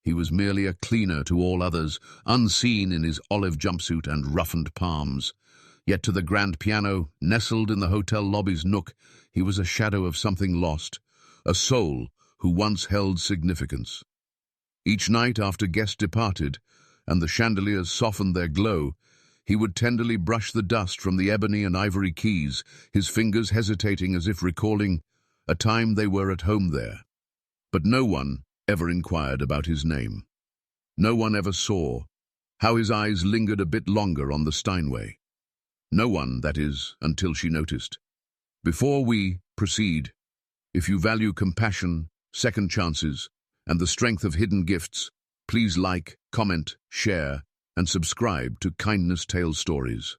He was merely a cleaner to all others, unseen in his olive jumpsuit and roughened palms. Yet to the grand piano, nestled in the hotel lobby's nook, he was a shadow of something lost, a soul who once held significance. Each night after guests departed, and the chandeliers softened their glow, he would tenderly brush the dust from the ebony and ivory keys, his fingers hesitating as if recalling a time they were at home there. But no one ever inquired about his name. No one ever saw how his eyes lingered a bit longer on the Steinway. No one, that is, until she noticed. Before we proceed, if you value compassion, second chances, and the strength of hidden gifts, please like, comment, share, and subscribe to Kindness Tales Stories.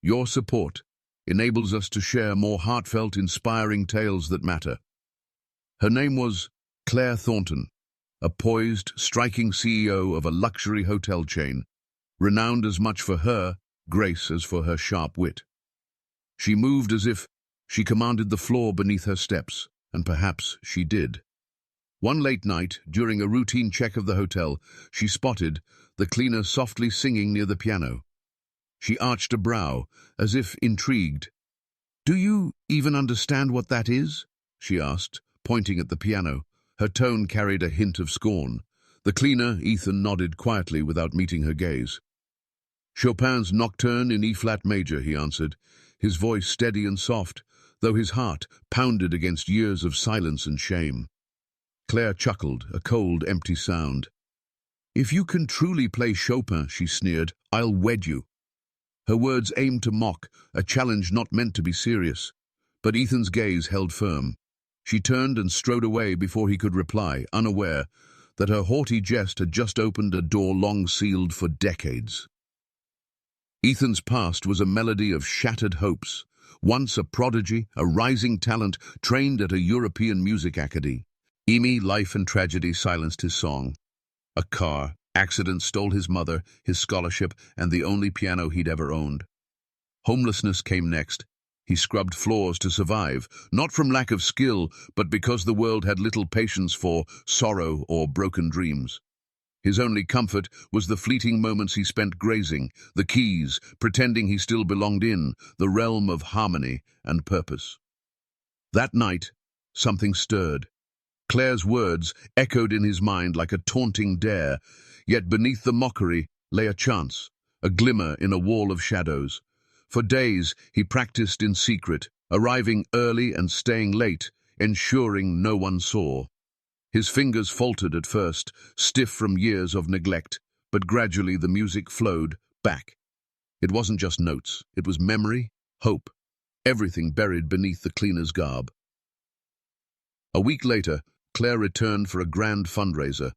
Your support enables us to share more heartfelt, inspiring tales that matter. Her name was Claire Thornton, a poised, striking CEO of a luxury hotel chain, renowned as much for her grace as for her sharp wit. She moved as if she commanded the floor beneath her steps, and perhaps she did. One late night, during a routine check of the hotel, she spotted the cleaner softly singing near the piano. She arched a brow, as if intrigued. "Do you even understand what that is?" she asked, pointing at the piano. Her tone carried a hint of scorn. The cleaner, Ethan, nodded quietly without meeting her gaze. "Chopin's Nocturne in E-flat major," he answered, his voice steady and soft, though his heart pounded against years of silence and shame. Claire chuckled, a cold, empty sound. "If you can truly play Chopin," she sneered, "I'll wed you." Her words aimed to mock, a challenge not meant to be serious. But Ethan's gaze held firm. She turned and strode away before he could reply, unaware that her haughty jest had just opened a door long sealed for decades. Ethan's past was a melody of shattered hopes. Once a prodigy, a rising talent, trained at a European music academy. Life and tragedy silenced his song. A car accident stole his mother, his scholarship, and the only piano he'd ever owned. Homelessness came next. He scrubbed floors to survive, not from lack of skill, but because the world had little patience for sorrow or broken dreams. His only comfort was the fleeting moments he spent grazing, the keys, pretending he still belonged in the realm of harmony and purpose. That night, something stirred. Claire's words echoed in his mind like a taunting dare, yet beneath the mockery lay a chance, a glimmer in a wall of shadows. For days he practiced in secret, arriving early and staying late, ensuring no one saw. His fingers faltered at first, stiff from years of neglect, but gradually the music flowed back. It wasn't just notes, it was memory, hope, everything buried beneath the cleaner's garb. A week later, Claire returned for a grand fundraiser.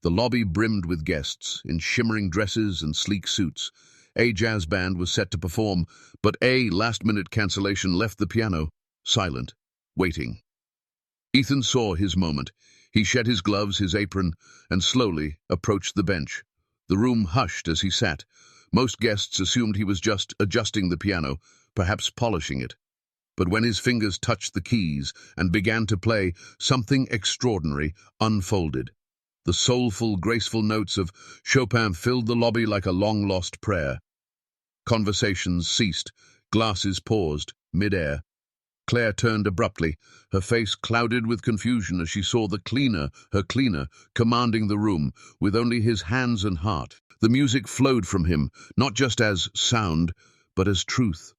The lobby brimmed with guests, in shimmering dresses and sleek suits. A jazz band was set to perform, but a last-minute cancellation left the piano, silent, waiting. Ethan saw his moment. He shed his gloves, his apron, and slowly approached the bench. The room hushed as he sat. Most guests assumed he was just adjusting the piano, perhaps polishing it. But when his fingers touched the keys and began to play, something extraordinary unfolded. The soulful, graceful notes of Chopin filled the lobby like a long-lost prayer. Conversations ceased, glasses paused, mid-air. Claire turned abruptly, her face clouded with confusion as she saw her cleaner, commanding the room, with only his hands and heart. The music flowed from him, not just as sound, but as truth.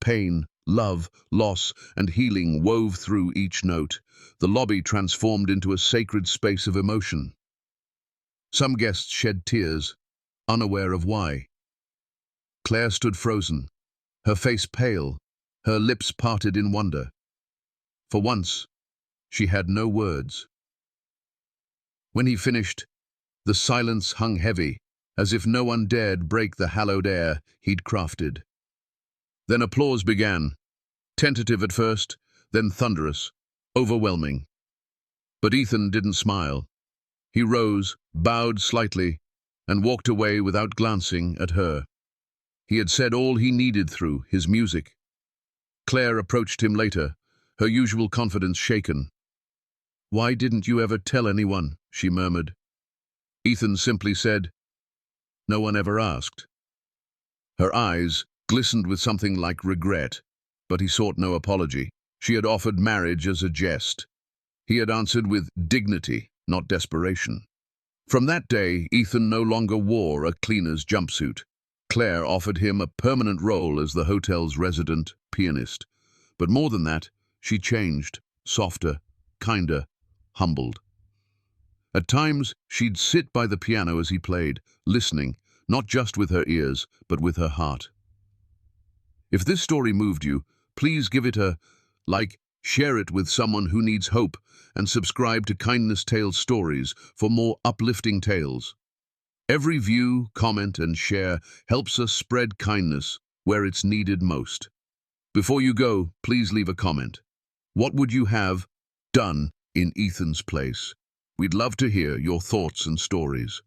Pain, love, loss, and healing wove through each note. The lobby transformed into a sacred space of emotion. Some guests shed tears, unaware of why. Claire stood frozen, her face pale, her lips parted in wonder. For once, she had no words. When he finished, the silence hung heavy, as if no one dared break the hallowed air he'd crafted. Then applause began, tentative at first, then thunderous, overwhelming. But Ethan didn't smile. He rose, bowed slightly, and walked away without glancing at her. He had said all he needed through his music. Claire approached him later, her usual confidence shaken. "Why didn't you ever tell anyone?" she murmured. Ethan simply said, "No one ever asked." Her eyes glistened with something like regret, but he sought no apology. She had offered marriage as a jest. He had answered with dignity, not desperation. From that day, Ethan no longer wore a cleaner's jumpsuit. Claire offered him a permanent role as the hotel's resident pianist. But more than that, she changed, softer, kinder, humbled. At times, she'd sit by the piano as he played, listening, not just with her ears, but with her heart. If this story moved you, please give it a like, share it with someone who needs hope, and subscribe to Kindness Tales Stories for more uplifting tales. Every view, comment, and share helps us spread kindness where it's needed most. Before you go, please leave a comment. What would you have done in Ethan's place? We'd love to hear your thoughts and stories.